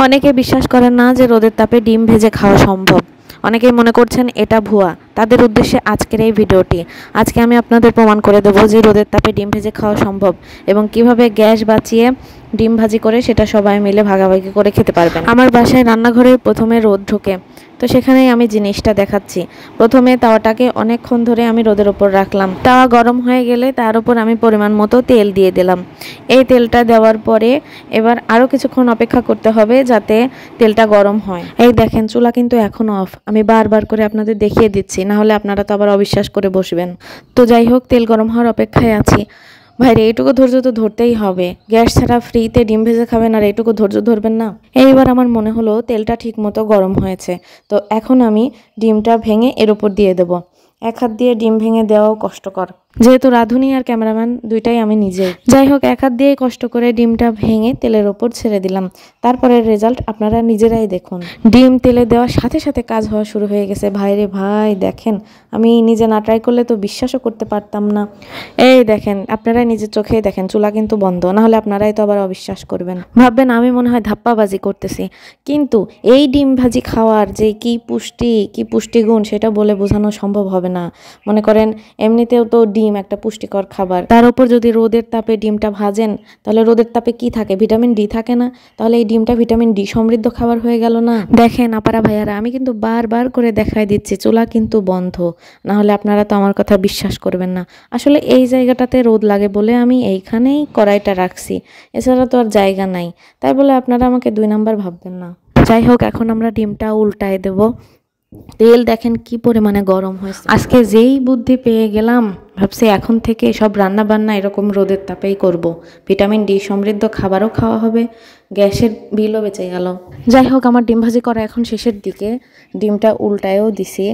অনেকে বিশ্বাস করেন না যে রোদের তাপে ডিম ভেজে খাওয়া সম্ভব। অনেকেই মনে করছেন এটা ভুয়া। তাদের উদ্দেশ্যে আজকের এই ভিডিওটি। আজকে আমি আপনাদের প্রমাণ করে দেবো যে রোদের তাপে ডিম ভেজে খাওয়া সম্ভব এবং কিভাবে গ্যাস বাঁচিয়ে ডিম ভাজি করে সেটা সবাই মিলে ভাগাভাগি করে খেতে পারবেন। আমার বাসায় রান্নাঘরে প্রথমে রোদ ঢোকে, তো সেখানেই আমি জিনিসটা দেখাচ্ছি। প্রথমে তাওয়াটাকে অনেকক্ষণ ধরে আমি রোদের ওপর রাখলাম। তাওয়া গরম হয়ে গেলে তার উপর আমি পরিমাণ মতো তেল দিয়ে দিলাম। এই তেলটা দেওয়ার পরে এবার আরও কিছুক্ষণ অপেক্ষা করতে হবে যাতে তেলটা গরম হয়। এই দেখেন, চুলা কিন্তু এখনও অফ। আমি বারবার করে আপনাদের দেখিয়ে দিচ্ছি, না হলে আপনারা তো আবার অবিশ্বাস করে বসবেন। তো যাই হোক, তেল গরম হওয়ার অপেক্ষায় আছি। ভাইরে, এইটুকু ধৈর্য তো ধরতেই হবে। গ্যাস ছাড়া ফ্রিতে ডিম ভেজে খাবেন আর এইটুকু ধৈর্য ধরবেন না? এইবার আমার মনে হলো তেলটা ঠিক মতো গরম হয়েছে। তো এখন আমি ডিমটা ভেঙে এর উপর দিয়ে দেব। এক হাত দিয়ে ডিম ভেঙে দেওয়াও কষ্টকর, যেহেতু রাঁধুনি আর ক্যামেরাম্যান দুইটাই আমি নিজেই। যাই হোক, এক হাত দিয়ে কষ্ট করে ডিমটা ভেঙে তেলের ওপর ছেড়ে দিলাম। তারপরের রেজাল্ট আপনারা নিজেরাই দেখুন। ডিম তেলে দেওয়ার সাথে সাথে কাজ হওয়া শুরু হয়ে গেছে। ভাইরে ভাই, দেখেন, আমি নিজে না ট্রাই করলে তো বিশ্বাসও করতে পারতাম না। এই দেখেন, আপনারাই নিজের চোখেই দেখেন, চুলা কিন্তু বন্ধ। না হলে আপনারাই তো আবার অবিশ্বাস করবেন, ভাববেন আমি মনে হয় ধাপ্পাবাজি করতেছি। কিন্তু এই ডিম ভাজি খাওয়ার যে কি পুষ্টিগুণ সেটা বলে বোঝানো সম্ভব হবে না। মনে করেন, এমনিতেও তো ডিম একটা পুষ্টিকর খাবার, তার উপর যদি রোদের তাপে ডিমটা ভাজেন, তাহলে রোদের তাপে কি থাকে? ভিটামিন ডি থাকে না? তাহলে এই ডিমটা ভিটামিন ডি সমৃদ্ধ খাবার হয়ে গেল না? দেখেন আপারা ভাইয়ারা, আমি কিন্তু বারবার করে দেখাই দিচ্ছি চুলা কিন্তু বন্ধ, না হলে আপনারা তো আমার কথা বিশ্বাস করবেন না। আসলে এই জায়গাটাতে রোদ লাগে বলে আমি এইখানেই কড়াইটা রাখছি, এছাড়া তো আর জায়গা নাই। তাই বলে আপনারা আমাকে 2 নাম্বার ভাববেন না। যাই হোক, এখন আমরা ডিমটা উল্টায় দেব। তেল দেখেন কি পরিমাণে গরম হয়েছে। আজকে যেই বুদ্ধি পেয়ে গেলাম, ভাবছি এখন থেকে সব রান্না বান্না এরকম রোদের তাপেই করব। ভিটামিন ডি সমৃদ্ধ খাবারও খাওয়া হবে, গ্যাসের বিলও বেঁচে গেল। যাই হোক, আমার ডিম ভাজি করা এখন শেষের দিকে। ডিমটা উল্টায়ও দিছি।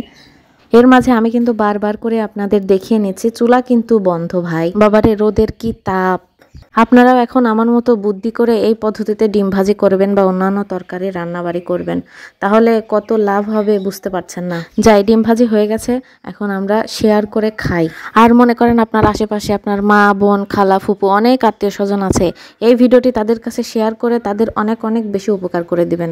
এর মাঝে আমি কিন্তু বারবার করে আপনাদের দেখিয়ে নিচ্ছি চুলা কিন্তু বন্ধ। ভাই বাবারে, রোদের কি তাপ! আপনারাও এখন আমার মতো বুদ্ধি করে এই পদ্ধতিতে ডিম ভাজি করবেন বা অন্যান্য তরকারি রান্নাবাড়ি করবেন, তাহলে কত লাভ হবে বুঝতে পারছেন না। যাই, ডিম ভাজি হয়ে গেছে, এখন আমরা শেয়ার করে খাই। আর মনে করেন আপনার আশেপাশে আপনার মা, বোন, খালা, ফুপু অনেক আত্মীয় স্বজন আছে, এই ভিডিওটি তাদের কাছে শেয়ার করে তাদের অনেক অনেক বেশি উপকার করে দিবেন।